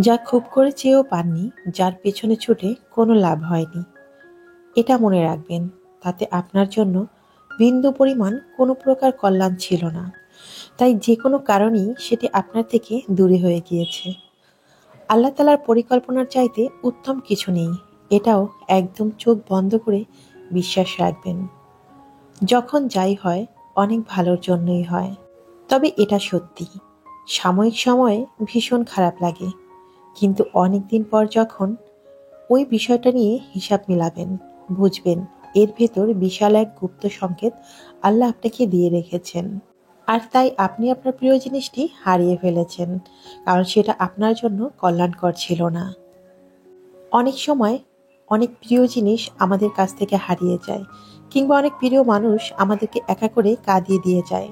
যা খুব করে চেয়েও পাননি, যার পেছনে ছুটে কোনো লাভ হয়নি। এটা মনে রাখবেন, তাতে আপনার জন্য বিন্দু পরিমাণ কোনো প্রকার কল্যাণ ছিল না। তাই যে কোনো কারণেই সেটি আপনার থেকে দূরে হয়ে গিয়েছে। আল্লাহ তাআলার পরিকল্পনার চাইতে উত্তম কিছু নেই, এটাও একদম চোখ বন্ধ করে বিশ্বাস রাখবেন। যখন যাই হয় অনেক ভালোর জন্যই হয়। তবে এটা সত্যি, সাময়িক সময়ে ভীষণ খারাপ লাগে, কিন্তু অনেকদিন পর যখন ওই বিষয়টা নিয়ে হিসাব মিলাবেন, বুঝবেন এর ভেতর বিশাল এক গুপ্ত সংকেত আল্লাহ আপনাকে দিয়ে রেখেছেন। আর তাই আপনি আপনার প্রিয় জিনিসটি হারিয়ে ফেলেছেন, কারণ সেটা আপনার জন্য কল্যাণকর ছিল না। অনেক সময় অনেক প্রিয় জিনিস আমাদের কাছ থেকে হারিয়ে যায়, কিংবা অনেক প্রিয় মানুষ আমাদেরকে একা করে কাঁদিয়ে দিয়ে যায়।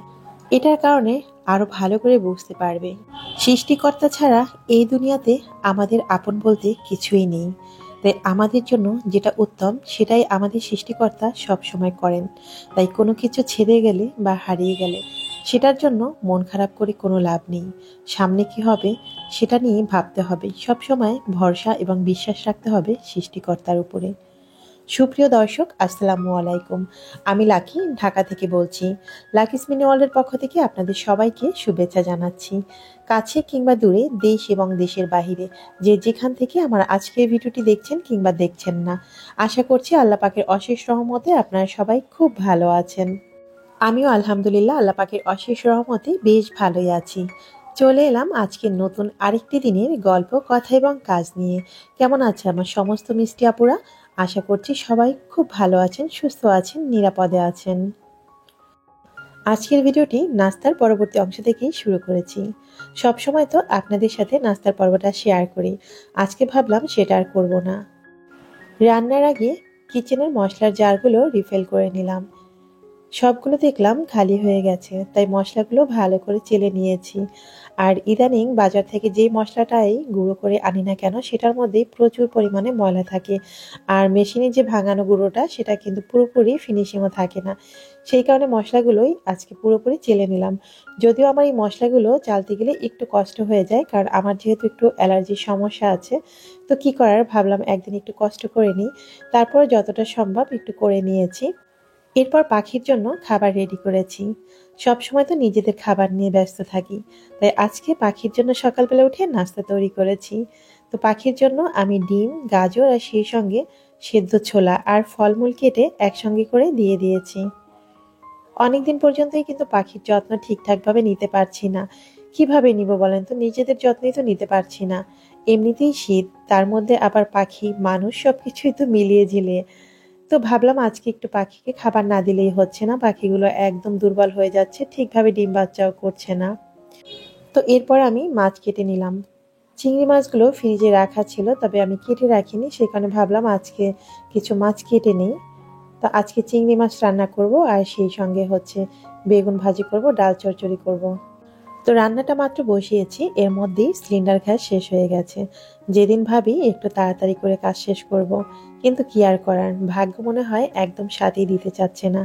এটার কারণে আরো ভালো করে বুঝতে পারবে, সৃষ্টিকর্তা ছাড়া এই দুনিয়াতে আমাদের আপন বলতে কিছুই নেই। তাই আমাদের জন্য যেটা উত্তম সেটাই আমাদের সৃষ্টিকর্তা সব সময় করেন। তাই কোনো কিছু ছেড়ে গেলে বা হারিয়ে গেলে সেটার জন্য মন খারাপ করে কোনো লাভ নেই। সামনে কি হবে সেটা নিয়ে ভাবতে হবে, সব সময় ভরসা এবং বিশ্বাস রাখতে হবে সৃষ্টিকর্তার উপরে। সুপ্রিয় দর্শক, আসসালামু আলাইকুম। আমি লাকি, ঢাকা থেকে বলছি। লাকিস মিনি ওয়ার্ল্ডের পক্ষ থেকে আপনাদের সবাইকে শুভেচ্ছা জানাচ্ছি। কাছে কিংবা দূরে, দেশ এবং দেশের বাহিরে, যে যেখান থেকে আমার আজকের ভিডিওটি দেখছেন কিংবা দেখছেন না, আশা করছি আল্লাহ পাকের অশেষ রহমতে আপনারা সবাই খুব ভালো আছেন। আমিও আলহামদুলিল্লাহ আল্লাহ পাকের অশেষ রহমতে বেশ ভালোই আছি। চলে এলাম আজকের নতুন আরেকটি দিনের গল্প, কথা এবং কাজ নিয়ে। কেমন আছে আমার সমস্ত মিষ্টি আপুরা? আশা করছি সবাই খুব ভালো আছেন, সুস্থ আছেন, নিরাপদে আছেন। আজকের ভিডিওটি নাস্তার পরবর্তী অংশ থেকেই শুরু করেছি। সবসময় তো আপনাদের সাথে নাস্তার পর্বটা শেয়ার করি, আজকে ভাবলাম সেটা আর করব না। রান্নার আগে কিচেনের মশলার জারগুলো রিফিল করে নিলাম। সবগুলো দেখলাম খালি হয়ে গেছে, তাই মশলাগুলো ভালো করে চেলে নিয়েছি। আর ইদানিং বাজার থেকে যেই মশলাটাই গুঁড়ো করে আনি না কেন, সেটার মধ্যেই প্রচুর পরিমাণে ময়লা থাকে। আর মেশিনে যে ভাঙানো গুঁড়োটা সেটা কিন্তু পুরোপুরি ফিনিশিংও থাকে না। সেই কারণে মশলাগুলোই আজকে পুরোপুরি চেলে নিলাম। যদিও আমার এই মশলাগুলো চালতে গেলে একটু কষ্ট হয়ে যায়, কারণ আমার যেহেতু একটু অ্যালার্জির সমস্যা আছে, তো কি করার, ভাবলাম একদিন একটু কষ্ট করে নিই। তারপর যতটা সম্ভব একটু করে নিয়েছি। এরপর পাখির জন্য খাবার রেডি করেছি। সবসময় তো নিজেদের খাবার নিয়ে ব্যস্ত থাকি, তাই আজকে পাখির জন্য সকালবেলা উঠে নাস্তা তৈরি করেছি। তো পাখির জন্য আমি ডিম, গাজর আর সেই সঙ্গে সেদ্ধ ছোলা আর ফলমূল কেটে একসঙ্গে করে দিয়ে দিয়েছি। অনেকদিন পর্যন্তই কিন্তু পাখির যত্ন ঠিকঠাকভাবে নিতে পারছি না। কিভাবে নিব বলেন তো? নিজেদের যত্নই তো নিতে পারছি না। এমনিতেই শীত, তার মধ্যে আবার পাখি, মানুষ, সবকিছুই তো মিলিয়ে ঝিলিয়ে। তো ভাবলাম আজকে একটু পাখিকে খাবার না দিলেই হচ্ছে না। পাখিগুলো একদম দুর্বল হয়ে যাচ্ছে, ঠিকভাবে ডিম বাচ্চাও করছে না। তো এরপর আমি মাছ কেটে নিলাম। চিংড়ি মাছগুলো ফ্রিজে রাখা ছিল, তবে আমি কেটে রাখিনি, সেখানে ভাবলাম আজকে কিছু মাছ কেটে নেই। তো আজকে চিংড়ি মাছ রান্না করব, আর সেই সঙ্গে হচ্ছে বেগুন ভাজি করব, ডাল চচ্চড়ি করব। তো রান্নাটা মাত্র বসিয়েছি, এর মধ্যেই সিলিন্ডার গ্যাস শেষ হয়ে গেছে। যেদিন ভাবি একটু তাড়াতাড়ি করে কাজ শেষ করব, কিন্তু কি আর করার, ভাগ্য মনে হয় একদম সাথই দিতে চাচ্ছে না।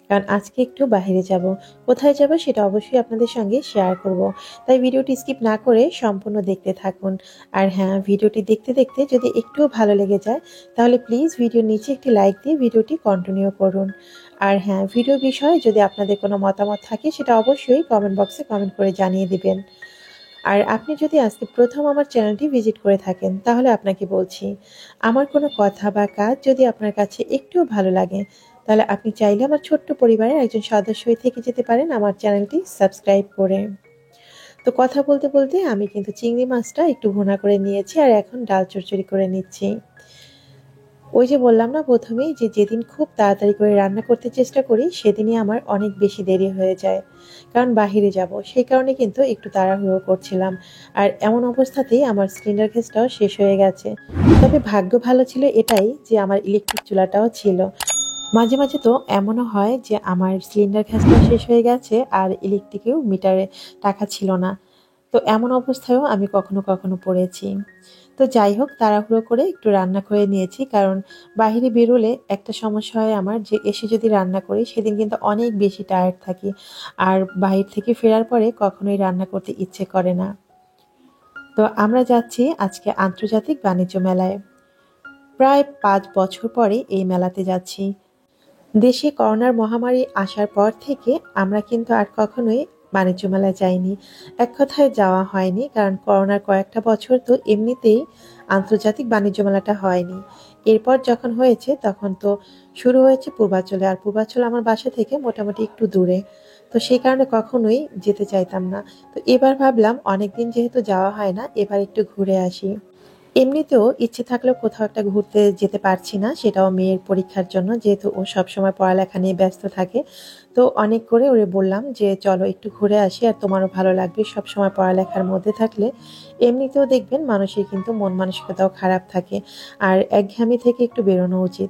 কারণ আজকে একটু বাইরে যাব। কোথায় যাব সেটা অবশ্যই আপনাদের সঙ্গে শেয়ার করব। তাই ভিডিওটি স্কিপ না করে সম্পূর্ণ দেখতে থাকুন। আর হ্যাঁ, ভিডিওটি দেখতে দেখতে যদি একটুও ভালো লেগে যায়, তাহলে প্লিজ ভিডিওর নিচে একটি লাইক দিয়ে ভিডিওটি কন্টিনিউ করুন। আর হ্যাঁ, ভিডিও বিষয়ে যদি আপনাদের কোনো মতামত থাকে সেটা অবশ্যই কমেন্ট বক্সে কমেন্ট করে জানিয়ে দিবেন। আর আপনি যদি আজকে প্রথম আমার চ্যানেলটি ভিজিট করে থাকেন, তাহলে আপনাকে বলছি, আমার কোনো কথা বা কাজ যদি আপনার কাছে একটুও ভালো লাগে, তাহলে আপনি চাইলে আমার ছোট্ট পরিবারের একজন সদস্য হয়ে থেকে যেতে পারেন আমার চ্যানেলটি সাবস্ক্রাইব করে। তো কথা বলতে বলতে আমি কিন্তু চিংড়ি মাছটা একটু ভুনা করে নিয়েছি, আর এখন ডাল চচ্চড়ি করে নিচ্ছি। ওই যে বললাম না প্রথমেই, যে যেদিন খুব তাড়াতাড়ি করে রান্না করতে চেষ্টা করি সেদিনই আমার অনেক বেশি দেরি হয়ে যায়, কারণ বাহিরে যাব, সেই কারণে কিন্তু একটু তাড়াহুড়ো করছিলাম। আর এমন অবস্থাতেই আমার সিলিন্ডার গ্যাসটাও শেষ হয়ে গেছে। তবে ভাগ্য ভালো ছিল এটাই যে আমার ইলেকট্রিক চুলাটাও ছিল। মাঝে মাঝে তো এমনও হয় যে আমার সিলিন্ডার গ্যাসটাও শেষ হয়ে গেছে আর ইলেকট্রিকেও মিটারে টাকা ছিল না। তো এমন অবস্থায়ও আমি কখনো কখনো পড়েছি। তো যাই হোক, তাড়াহুড়ো করে একটু রান্না করে নিয়েছি, কারণ বাইরে বেরোলে একটা সমস্যা হয় আমার, যে এসে যদি রান্না করি সেদিন কিন্তু অনেক বেশি টায়ার্ড থাকি, আর বাইরে থেকে ফেরার পরে কখনোই রান্না করতে ইচ্ছে করে না। তো আমরা যাচ্ছি আজকে আন্তর্জাতিক বাণিজ্য মেলায়। প্রায় ৫ বছর পরে এই মেলাতে যাচ্ছি। দেশে করোনার মহামারী আসার পর থেকে আমরা কিন্তু আর কখনোই বাণিজ্য মেলায় যাইনি। এক কথায় যাওয়া হয়নি, কারণ করোনার কয়েকটা বছর তো এমনিতেই আন্তর্জাতিক বাণিজ্য মেলাটা হয়নি। এরপর যখন হয়েছে তখন তো শুরু হয়েছে পূর্বাঞ্চলে, আর পূর্বাঞ্চল আমার বাসা থেকে মোটামুটি একটু দূরে। তো সেই কারণে কখনোই যেতে চাইতাম না। তো এবার ভাবলাম অনেকদিন যেহেতু যাওয়া হয় না, এবার একটু ঘুরে আসি। এমনিতেও ইচ্ছে থাকলেও কোথাও একটা ঘুরতে যেতে পারছি না, সেটাও মেয়ের পরীক্ষার জন্য, যেহেতু ও সবসময় পড়ালেখা নিয়ে ব্যস্ত থাকে। তো অনেক করে ওরে বললাম যে চলো একটু ঘুরে আসি, আর তোমারও ভালো লাগবে সবসময় পড়ালেখার মধ্যে থাকলে। এমনিতেও দেখবেন মানুষের কিন্তু মন মানসিকতাও খারাপ থাকে, আর একঘেয়েমি থেকে একটু বেরোনো উচিত।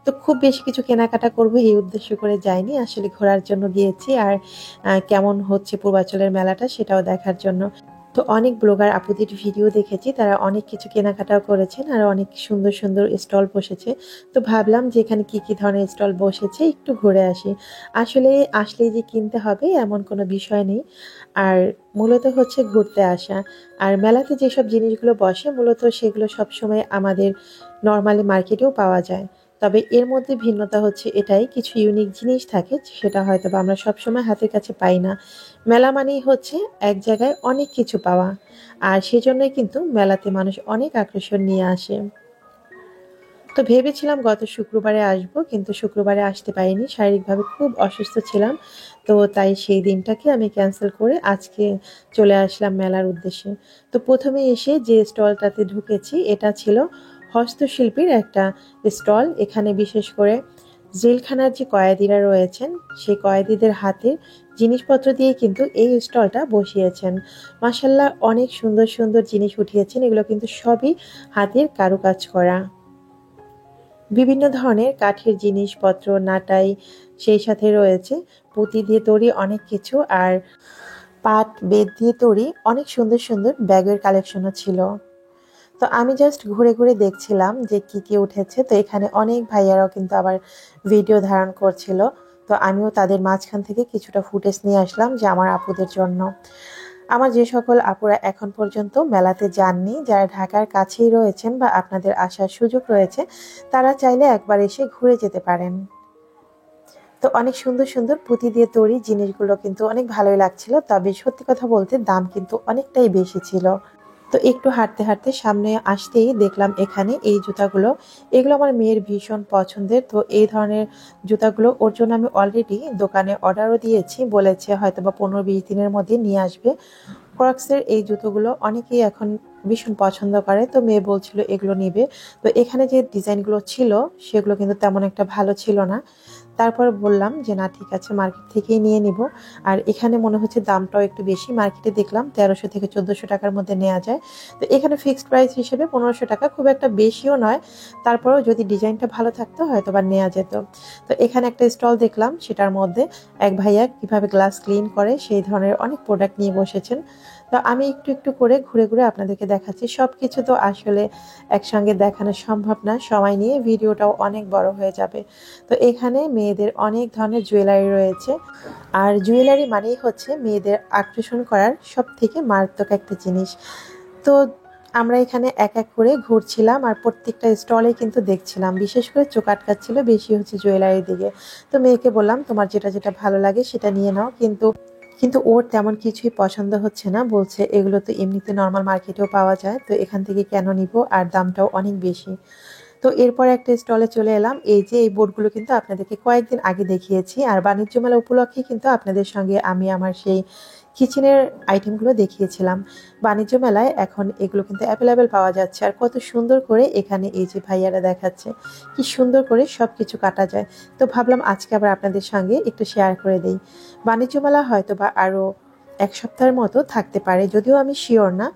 তো খুব বেশি কিছু কেনাকাটা করবো এই উদ্দেশ্য করে যাইনি, আসলে ঘোরার জন্য গিয়েছি। আর কেমন হচ্ছে পূর্বাঞ্চলের মেলাটা সেটাও দেখার জন্য। তো অনেক ব্লগার আপুদের ভিডিও দেখেছি, তারা অনেক কিছু কেনাকাটাও করেছেন, আর অনেক সুন্দর সুন্দর স্টল বসেছে। তো ভাবলাম যে এখানে কি কি ধরনের স্টল বসেছে একটু ঘুরে আসি। আসলে আসলেই যে কিনতে হবে এমন কোনো বিষয় নেই, আর মূলত হচ্ছে ঘুরতে আসা। আর মেলাতে যেসব জিনিসগুলো বসে মূলত সেগুলো সবসময় আমাদের নর্মালি মার্কেটেও পাওয়া যায়। তবে এর মধ্যে ভিন্নতা হচ্ছে এটাই, কিছু ইউনিক জিনিস থাকে সেটা হয়তো বা আমরা সবসময় হাতের কাছে পাই না। মেলা মানেই হচ্ছে এক জায়গায় অনেক কিছু পাওয়া, আর সেজন্যই কিন্তু মেলাতে মানুষ অনেক আকর্ষণ নিয়ে আসে। তো ভেবেছিলাম গত শুক্রবারে আসবো, কিন্তু শুক্রবারে আসতে পারিনি, শারীরিকভাবে খুব অসুস্থ ছিলাম। তো তাই সেই দিনটাকে আমি ক্যান্সেল করে আজকে চলে আসলাম মেলার উদ্দেশ্যে। তো প্রথমে এসে যে স্টলটাতে ঢুকেছি এটা ছিল হস্তশিল্পীর একটা স্টল। এখানে বিশেষ করে জেলখানার যে কয়েদিরা রয়েছেন সেই কয়েদিদের হাতের জিনিসপত্র দিয়ে কিন্তু এই স্টলটা বসিয়েছেন। মাশাল্লাহ, অনেক সুন্দর সুন্দর জিনিস উঠিয়েছেন, এগুলো কিন্তু সবই হাতের কারুকাজ করা। বিভিন্ন ধরনের কাঠের জিনিসপত্র, নাটাই, সেই সাথে রয়েছে পুঁতি দিয়ে তৈরি অনেক কিছু, আর পাট বেত দিয়ে তৈরি অনেক সুন্দর সুন্দর ব্যাগের কালেকশনও ছিল। তো আমি জাস্ট ঘুরে ঘুরে দেখছিলাম যে কি কি উঠেছে। তো এখানে অনেক ভাইয়ারাও কিন্তু আবার ভিডিও ধারণ করছিল। তো আমিও তাদের মাঝখান থেকে কিছুটা ফুটেজ নিয়ে আসলাম যে আমার আপুদের জন্য। আমার যে সকল আপুরা এখন পর্যন্ত মেলাতে যাননি, যারা ঢাকার কাছেই রয়েছেন বা আপনাদের আসার সুযোগ রয়েছে, তারা চাইলে একবার এসে ঘুরে যেতে পারেন। তো অনেক সুন্দর সুন্দর পুঁতি দিয়ে তৈরি জিনিসগুলো কিন্তু অনেক ভালোই লাগছিল, তবে সত্যি কথা বলতে দাম কিন্তু অনেকটাই বেশি ছিল। তো একটু হাঁটতে হাঁটতে সামনে আসতেই দেখলাম এখানে এই জুতাগুলো। এগুলো আমার মেয়ের ভীষণ পছন্দের। তো এই ধরনের জুতাগুলো ওর জন্য আমি অলরেডি দোকানে অর্ডারও দিয়েছি, বলেছে হয়তো বা 15-20 দিনের মধ্যে নিয়ে আসবে। ক্রক্সের এই জুতোগুলো অনেকেই এখন ভীষণ পছন্দ করে, তো মেয়ে বলছিল এগুলো নিবে। তো এখানে যে ডিজাইনগুলো ছিল সেগুলো কিন্তু তেমন একটা ভালো ছিল না। তারপর বললাম যে না, ঠিক আছে, মার্কেট থেকেই নিয়ে নিব। আর এখানে মনে হচ্ছে দামটাও একটু বেশি, মার্কেটে দেখলাম 1300 থেকে 1400 টাকার মধ্যে নেওয়া যায়। তো এখানে ফিক্সড প্রাইস হিসেবে 1500 টাকা, খুব একটা বেশিও নয়। তারপরেও যদি ডিজাইনটা ভালো থাকতো হয়তো বা নেওয়া যেত। তো এখানে একটা স্টল দেখলাম, সেটার মধ্যে এক ভাইয়া কিভাবে গ্লাস ক্লিন করে সেই ধরনের অনেক প্রোডাক্ট নিয়ে বসেছেন। তো আমি একটু একটু করে ঘুরে ঘুরে আপনাদেরকে দেখাচ্ছি। সবকিছু তো আসলে একসঙ্গে দেখানো সম্ভব না, সময় নিয়ে ভিডিওটাও অনেক বড় হয়ে যাবে। তো এখানে মেয়েদের অনেক ধরনের জুয়েলারি রয়েছে, আর জুয়েলারি মানেই হচ্ছে মেয়েদের আকর্ষণ করার সব থেকে মারাত্মক একটা জিনিস। তো আমরা এখানে এক এক করে ঘুরছিলাম, আর প্রত্যেকটা স্টলে কিন্তু দেখছিলাম, বিশেষ করে চোখ আটকাচ্ছিল বেশি হচ্ছে জুয়েলারির দিকে। তো মেয়েকে বললাম তোমার যেটা যেটা ভালো লাগে সেটা নিয়ে নাও, কিন্তু কিন্তু ওর তেমন কিছুই পছন্দ হচ্ছে না, বলছে এগুলো তো এমনিতে নর্মাল মার্কেটেও পাওয়া যায়, তো এখান থেকে কেন নিব, আর দামটাও অনেক বেশি। তো এরপর একটা স্টলে চলে এলাম। এই যে এই বোর্ডগুলো কিন্তু আপনাদেরকে কয়েকদিন আগে দেখিয়েছি, আর বাণিজ্য মেলা উপলক্ষে কিন্তু আপনাদের সঙ্গে আমি আমার সেই কিচেনের আইটেমগুলো দেখিয়েছিলাম। বাণিজ্য মেলায় এখন এগুলো কিন্তু অ্যাভেলেবেল পাওয়া যাচ্ছে, আর কত সুন্দর করে এখানে এই যে ভাইয়ারা দেখাচ্ছে কি সুন্দর করে সব কিছু কাটা যায়। তো ভাবলাম আজকে আবার আপনাদের সঙ্গে একটু শেয়ার করে দেই। বাণিজ্য মেলা হয়তো বা আরও এক সপ্তাহের মতো থাকতে পারে, যদিও আমি শিওর না।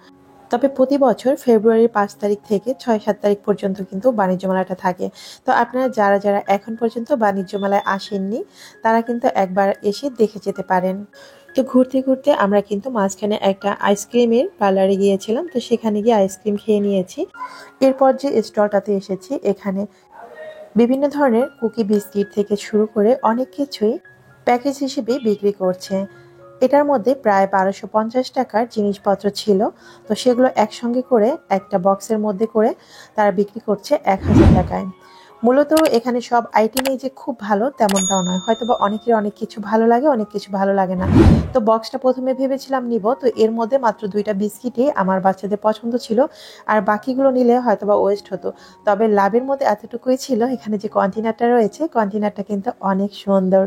তবে প্রতি বছর ফেব্রুয়ারির 5 তারিখ থেকে 6-7 তারিখ পর্যন্ত কিন্তু বাণিজ্য মেলাটা থাকে। তো আপনারা যারা যারা এখন পর্যন্ত বাণিজ্য মেলায় আসেননি, তারা কিন্তু একবার এসে দেখে যেতে পারেন। তো ঘুরতে ঘুরতে আমরা কিন্তু মাঝখানে একটা আইসক্রিমের পার্লারে গিয়েছিলাম, তো সেখানে গিয়ে আইসক্রিম খেয়ে নিয়েছি। এরপর যে স্টলটাতে এসেছি, এখানে বিভিন্ন ধরনের কুকি বিস্কিট থেকে শুরু করে অনেক কিছুই প্যাকেজ হিসেবে বিক্রি করছে। এটার মধ্যে প্রায় 1250 টাকার জিনিসপত্র ছিল। তো সেগুলো একসঙ্গে করে একটা বক্সের মধ্যে করে তারা বিক্রি করছে 1000 টাকায়। মূলত এখানে সব আইটেমই যে খুব ভালো তেমনটাও নয়, হয়তোবা অনেকের অনেক কিছু ভালো লাগে, অনেক কিছু ভালো লাগে না। তো বক্সটা প্রথমে ভেবেছিলাম নিব, তো এর মধ্যে মাত্র 2টা বিস্কিটই আমার বাচ্চাদের পছন্দ ছিল, আর বাকিগুলো নিলে হয়তোবা ওয়েস্ট হতো। তবে লাভের মধ্যে এতটুকুই ছিল, এখানে যে কন্টেনারটা রয়েছে কন্টেনারটা কিন্তু অনেক সুন্দর।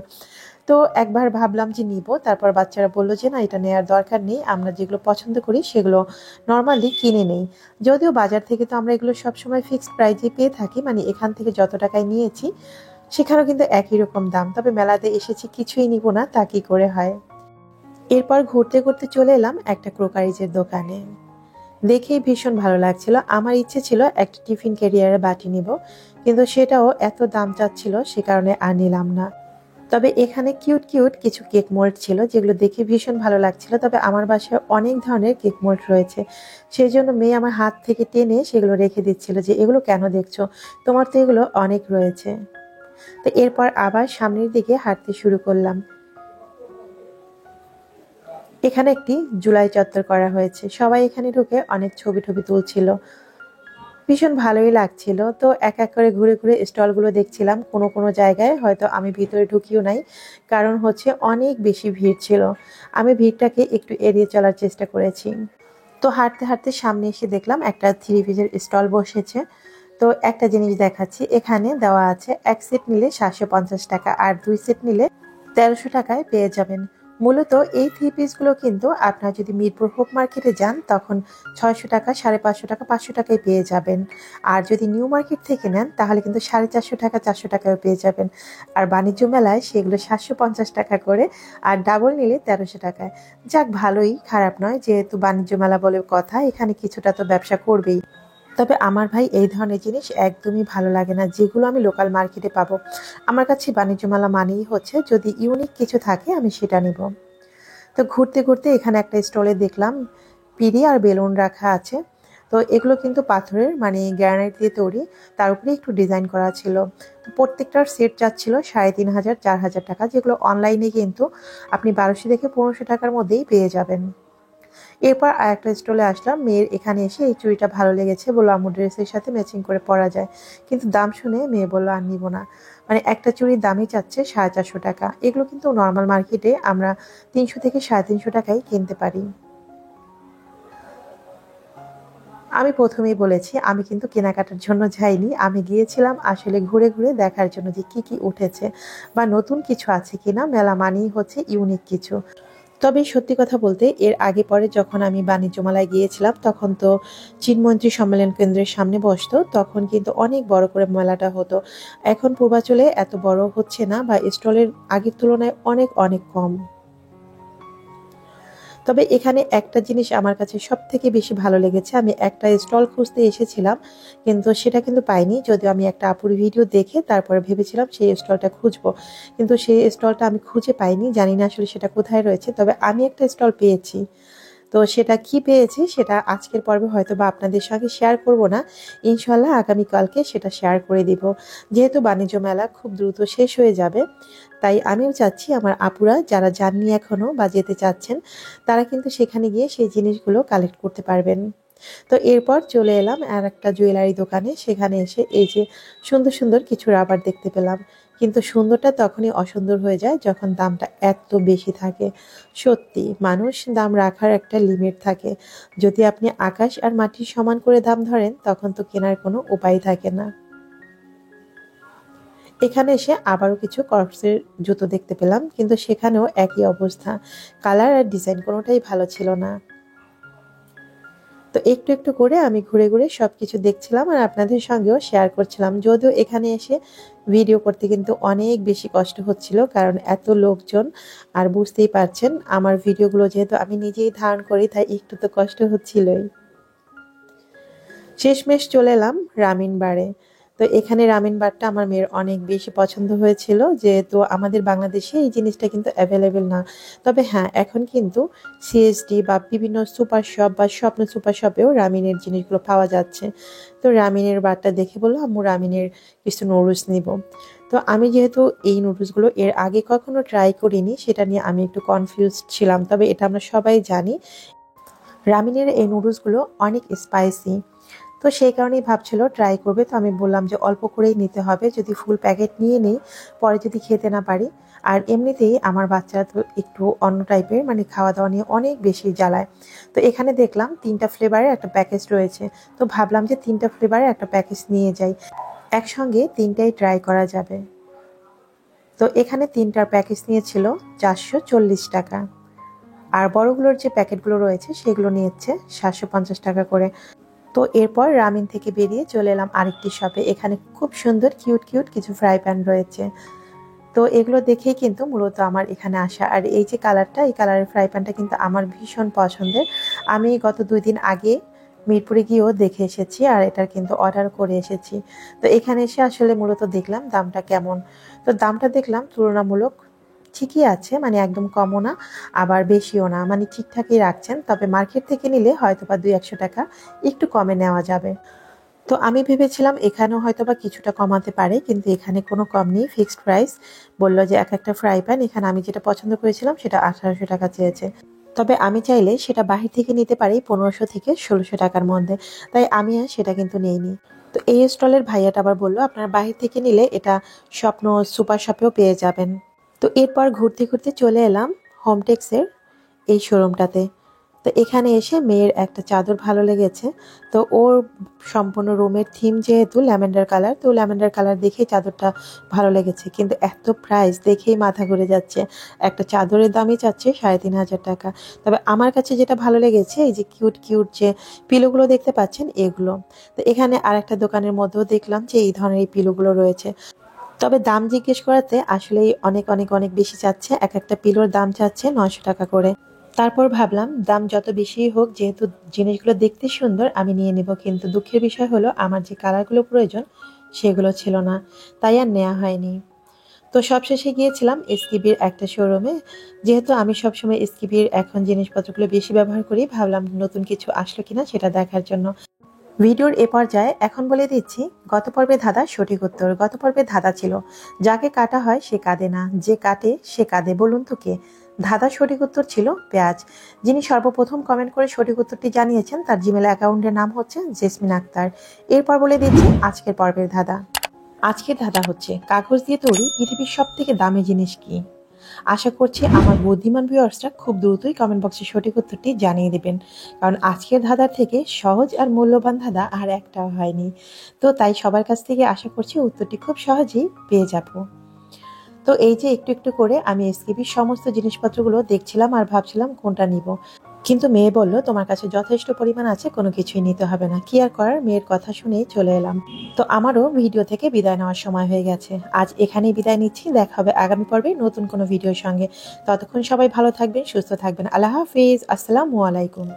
তো একবার ভাবলাম যে নিব, তারপর বাচ্চারা বলল যে না, এটা নেওয়ার দরকার নেই, আমরা যেগুলো পছন্দ করি সেগুলো নর্মালি কিনে নেই। যদিও বাজার থেকে তো আমরা এগুলো সবসময় ফিক্সড প্রাইজে পেয়ে থাকি, মানে এখান থেকে যত টাকায় নিয়েছি সেখানেও কিন্তু একই রকম দাম। তবে মেলাতে এসেছি, কিছুই নিব না তা কি করে হয়। এরপর ঘুরতে ঘুরতে চলে এলাম একটা ক্রোকারিজের দোকানে। দেখেই ভীষণ ভালো লাগছিল। আমার ইচ্ছে ছিল একটা টিফিন ক্যারিয়ারের বাটি নিব, কিন্তু সেটাও এত দাম চাচ্ছিল, সে কারণে আর নিলাম না। তবে এখানে কিউট কিউট কিছু কেক মোল্ড ছিল, যেগুলো দেখে ভীষণ ভালো লাগছিল। তবে আমার বাসায় অনেক ধরনের কেক মোল্ড রয়েছে, সেই জন্য মেয়ে আমার হাত থেকে টেনে সেগুলো রেখে দিচ্ছিল যে এগুলো কেন দেখছো, তোমার তো এগুলো অনেক রয়েছে। তো এরপর আবার সামনের দিকে হাঁটতে শুরু করলাম। এখানে একটি জুলাই চত্বর করা হয়েছে, সবাই এখানে ঢুকে অনেক ছবি টবি তুলছিল, ভীষণ ভালোই লাগছিল। তো এক এক করে ঘুরে ঘুরে স্টলগুলো দেখছিলাম। কোনো কোনো জায়গায় হয়তো আমি ভিতরে ঢুকিও নাই, কারণ হচ্ছে অনেক বেশি ভিড় ছিল। আমি ভিড়টাকে একটু এড়িয়ে চলার চেষ্টা করেছি। তো হাঁটতে হাঁটতে সামনে এসে দেখলাম একটা 3 পিসের স্টল বসেছে। তো একটা জিনিস দেখাচ্ছি, এখানে দেওয়া আছে 1 সেট নিলে 750 টাকা, আর 2 সেট নিলে 1300 টাকায় পেয়ে যাবেন। মূলত এই 3 পিসগুলো কিন্তু আপনার যদি মিরপুর হোপ মার্কেটে যান তখন 600 টাকা, 550 টাকা, 500 টাকায় পেয়ে যাবেন। আর যদি নিউ মার্কেট থেকে নেন তাহলে কিন্তু 450 টাকা, 400 টাকায় পেয়ে যাবেন। আর বাণিজ্য মেলায় সেগুলো 750 টাকা করে, আর ডাবল নিলে 1300 টাকায়। যাক, ভালোই, খারাপ নয়, যেহেতু বাণিজ্য মেলা বলে কথা, এখানে কিছুটা তো ব্যবসা করবেই। তবে আমার ভাই এই ধরনের জিনিস একদমই ভালো লাগে না, যেগুলো আমি লোকাল মার্কেটে পাবো। আমার কাছে বাণিজ্য মেলা মানেই হচ্ছে যদি ইউনিক কিছু থাকে আমি সেটা নিব। তো ঘুরতে ঘুরতে এখানে একটা স্টলে দেখলাম পিড়ি আর বেলুন রাখা আছে। তো এগুলো কিন্তু পাথরের, মানে গ্রানাইট দিয়ে তৈরি, তার উপরে একটু ডিজাইন করা ছিল। প্রত্যেকটার সেট যাচ্ছিল 3500, 4000 টাকা, যেগুলো অনলাইনে কিন্তু আপনি 1200 থেকে 1500 টাকার মধ্যেই পেয়ে যাবেন। এরপর আরেকটা স্টলে আসলাম। মেয়ের এখানে এসে এই চুড়িটা ভালো লেগেছে, বললো আম্মু ড্রেসের সাথে ম্যাচিং করে পরা যায়, কিন্তু দাম শুনে মেয়ে বললো আর নিব না। মানে একটা চুড়ির দামই চাচ্ছে 450 টাকা। এগুলো কিন্তু নর্মাল মার্কেটে আমরা 300 থেকে 350 টাকায় কিনতে পারি। আমি প্রথমেই বলেছি আমি কিন্তু কেনাকাটার জন্য যাইনি, আমি গিয়েছিলাম আসলে ঘুরে ঘুরে দেখার জন্য যে কি কি উঠেছে বা নতুন কিছু আছে কিনা। মেলা মানেই হচ্ছে ইউনিক কিছু। তবে সত্যি কথা বলতে এর আগে পরে যখন আমি বাণিজ্য মেলায় গিয়েছিলাম তখন তো চীনমৈত্রী সম্মেলন কেন্দ্রের সামনে বসতো, তখন কিন্তু অনেক বড় করে মেলাটা হতো। এখন পূর্বাচলে এত বড় হচ্ছে না, বা স্টলের আগের তুলনায় অনেক অনেক কম। তবে এখানে একটা জিনিস আমার কাছে সব থেকে বেশি ভালো লেগেছে, আমি একটা স্টল খুঁজতে এসেছিলাম কিন্তু সেটা কিন্তু পাইনি। যদিও আমি একটা আপুর ভিডিও দেখে তারপরে ভেবেছিলাম সেই স্টলটা খুঁজবো, কিন্তু সেই স্টলটা আমি খুঁজে পাইনি, জানি না আসলে সেটা কোথায় রয়েছে। তবে আমি একটা স্টল পেয়েছি। তো সেটা কি পেয়েছি সেটা আজকের পর্বে হয়তো বা আপনাদের সঙ্গে শেয়ার করব না, ইনশাল্লাহ আগামীকালকে সেটা শেয়ার করে দিব। যেহেতু বাণিজ্য মেলা খুব দ্রুত শেষ হয়ে যাবে, তাই আমিও চাচ্ছি আমার আপুরা যারা যাননি এখনো বা যেতে চাচ্ছেন তারা কিন্তু সেখানে গিয়ে সেই জিনিসগুলো কালেক্ট করতে পারবেন। তো এরপর চলে এলাম আর একটা জুয়েলারি দোকানে। সেখানে এসে এই যে সুন্দর সুন্দর কিছু রাবার দেখতে পেলাম, কিন্তু সুন্দরটা তখনই অসুন্দর হয়ে যায় যখন দামটা এত বেশি থাকে। সত্যি মানুষ দাম রাখার একটা লিমিট থাকে, যদি আপনি আকাশ আর মাটির সমান করে দাম ধরেন তখন তো কেনার কোনো উপায় থাকে না। এখানে এসে আবারও কিছু কর্পসের জুতো দেখতে পেলাম, কিন্তু সেখানেও একই অবস্থা, কালার আর ডিজাইন কোনোটাই ভালো ছিল না। তো একটু একটু করে আমি ঘুরে ঘুরে সবকিছু দেখছিলাম আর আপনাদের সঙ্গেও শেয়ার করছিলাম। যদিও এখানে এসে ভিডিও করতে কিন্তু অনেক বেশি কষ্ট হচ্ছিল, কারণ এত লোকজন। আর বুঝতেই পারছেন আমার ভিডিওগুলো যেহেতু আমি নিজেই ধারণ করি, তাই একটু তো কষ্ট হচ্ছিলই। শেষমেশ চলে এলাম রামিন বারে। তো তো এখানে রামেন বারটা আমার মেয়ের অনেক বেশি পছন্দ হয়েছিল, যেহেতু আমাদের বাংলাদেশে এই জিনিসটা কিন্তু অ্যাভেলেবেল না। তবে হ্যাঁ, এখন কিন্তু সিএসডি বা বিভিন্ন সুপার শপ বা স্বপ্ন সুপার শপেও রামিনের জিনিসগুলো পাওয়া যাচ্ছে। তো রামিনের বারটা দেখে বললো আম্মু রামিনের কিছু নুডলস নিব। তো আমি যেহেতু এই নুডলসগুলো এর আগে কখনো ট্রাই করিনি, সেটা নিয়ে আমি একটু কনফিউজড ছিলাম। তবে এটা আমরা সবাই জানি রামিনের এই নুডলসগুলো অনেক স্পাইসি। তো সেই কারণেই ভাবছিল ট্রাই করবে। তো আমি বললাম যে অল্প করেই নিতে হবে, যদি ফুল প্যাকেট নিয়ে নিই পরে যদি খেতে না পারি। আর এমনিতেই আমার বাচ্চারা তো একটু অন্য টাইপের, মানে খাওয়া দাওয়া নিয়ে অনেক বেশি জ্বালায়। তো এখানে দেখলাম 3টা ফ্লেভারের একটা প্যাকেজ রয়েছে। তো ভাবলাম যে 3টা ফ্লেভারের একটা প্যাকেজ নিয়ে যাই, একসঙ্গে 3টাই ট্রাই করা যাবে। তো এখানে 3টার প্যাকেজ নিয়েছিল 440 টাকা। আর বড়গুলোর যে প্যাকেটগুলো রয়েছে সেগুলো নিয়েছে 750 টাকা করে। তো এরপর রামিন থেকে বেরিয়ে চলে এলাম আরেকটি শপে। এখানে খুব সুন্দর কিউট কিউট কিছু ফ্রাই প্যান রয়েছে। তো এগুলো দেখেই কিন্তু মূলত আমার এখানে আসা। আর এই যে কালারটা, এই কালারের ফ্রাই প্যানটা কিন্তু আমার ভীষণ পছন্দের। আমি গত 2 দিন আগে মিরপুরে গিয়েও দেখে এসেছি আর এটার কিন্তু অর্ডার করে এসেছি। তো এখানে এসে আসলে মূলত দেখলাম দামটা কেমন। তো দামটা দেখলাম তুলনামূলক ঠিকই আছে, মানে একদম কমও না আবার বেশিও না, মানে ঠিকঠাকই রাখছেন। তবে মার্কেট থেকে নিলে হয়তোবা 200-100 টাকা একটু কমে নেওয়া যাবে। তো আমি ভেবেছিলাম এখানেও হয়তোবা কিছুটা কমাতে পারে, কিন্তু এখানে কোনো কম নেই, ফিক্সড প্রাইস। বললো যে একটা ফ্রাই প্যান, এখানে আমি যেটা পছন্দ করেছিলাম সেটা 1800 টাকা চেয়েছে। তবে আমি চাইলে সেটা বাহির থেকে নিতে পারি 1500 থেকে 1600 টাকার মধ্যে, তাই আমি আর সেটা কিন্তু নেইনি। তো এই স্টলের ভাইয়াটা আবার বললো আপনারা বাহির থেকে নিলে এটা স্বপ্ন সুপার শপেও পেয়ে যাবেন। তো এরপর ঘুরতে ঘুরতে চলে এলাম হোমটেক্সের এই শোরুমটাতে। তো এখানে এসে মেয়ের একটা চাদর ভালো লেগেছে। তো ওর সম্পূর্ণ রুমের থিম যেহেতু ল্যাভেন্ডার কালার, তো ল্যাভেন্ডার কালার দেখেই চাদরটা ভালো লেগেছে, কিন্তু এত প্রাইস দেখেই মাথা ঘুরে যাচ্ছে। একটা চাদরের দামই চাচ্ছে 3500 টাকা। তবে আমার কাছে যেটা ভালো লেগেছে এই যে কিউট কিউট যে পিলোগুলো দেখতে পাচ্ছেন এগুলো। তো এখানে আর একটা দোকানের মধ্যেও দেখলাম যে এই ধরনের এই পিলোগুলো রয়েছে। তবে দাম জিজ্ঞেস করাতে আসলেই অনেক অনেক অনেক বেশি চাচ্ছে। একটা পিলোর দাম চাচ্ছে 900 টাকা করে। তারপর ভাবলাম দাম যত বেশিই হোক, যেহেতু জিনিসগুলো দেখতে সুন্দর আমি নিয়ে নিব। কিন্তু দুঃখের বিষয় হলো আমার যে কালারগুলো প্রয়োজন সেগুলো ছিল না, তাই আর নেওয়া হয়নি। তো সবশেষে গিয়েছিলাম এসকিবির একটা শোরুমে। যেহেতু আমি সবসময় এসকিবির এখন জিনিসপত্রগুলো বেশি ব্যবহার করি, ভাবলাম নতুন কিছু আসলো কিনা সেটা দেখার জন্য। ভিডিওর এ পর্যায়ে এখন বলে দিচ্ছি গত পর্বে ধাঁধার সঠিক উত্তর। গত পর্বে ধাঁধা ছিল যাকে কাটা হয় সে কাঁদে না, যে কাটে সে কাঁদে, বলুন তো কে? ধাঁধার সঠিক উত্তর ছিল পেঁয়াজ। যিনি সর্বপ্রথম কমেন্ট করে সঠিক উত্তরটি জানিয়েছেন তার জিমেল অ্যাকাউন্টের নাম হচ্ছে জেসমিন আক্তার। এরপর বলে দিচ্ছি আজকের পর্বের ধাঁধা। আজকের ধাঁধা হচ্ছে কাগজ দিয়ে তৈরি পৃথিবীর সব থেকে দামি জিনিস কি? আশা করছি আমার বুদ্ধিমান ভিউয়ার্সরা খুব দ্রুতই কমেন্ট বক্সে সঠিক উত্তরটি জানিয়ে দেবেন, কারণ আজকের ধাঁধার থেকে সহজ আর মূল্যবান ধাঁধা আর একটাও হয়নি। তো তাই সবার কাছ থেকে আশা করছি উত্তরটি খুব সহজেই পেয়ে যাব। তো এই যে একটু একটু করে আমি এসকেবির সমস্ত জিনিসপত্রগুলো দেখছিলাম আর ভাবছিলাম কোনটা নিব, কিন্তু মেয়ে বলল তোমার কাছে যথেষ্ট পরিমাণ আছে, কোনো কিছুই নিতে হবে না। কি আর করার, মেয়ের কথা শুনেই চলে এলাম। তো আমারও ভিডিও থেকে বিদায় নেওয়ার সময় হয়ে গেছে। আজ এখানেই বিদায় নিচ্ছি, দেখা হবে আগামী পর্বে নতুন কোনো ভিডিওর সঙ্গে। ততক্ষণ সবাই ভালো থাকবেন, সুস্থ থাকবেন। আল্লাহ হাফিজ, আসসালামু আলাইকুম।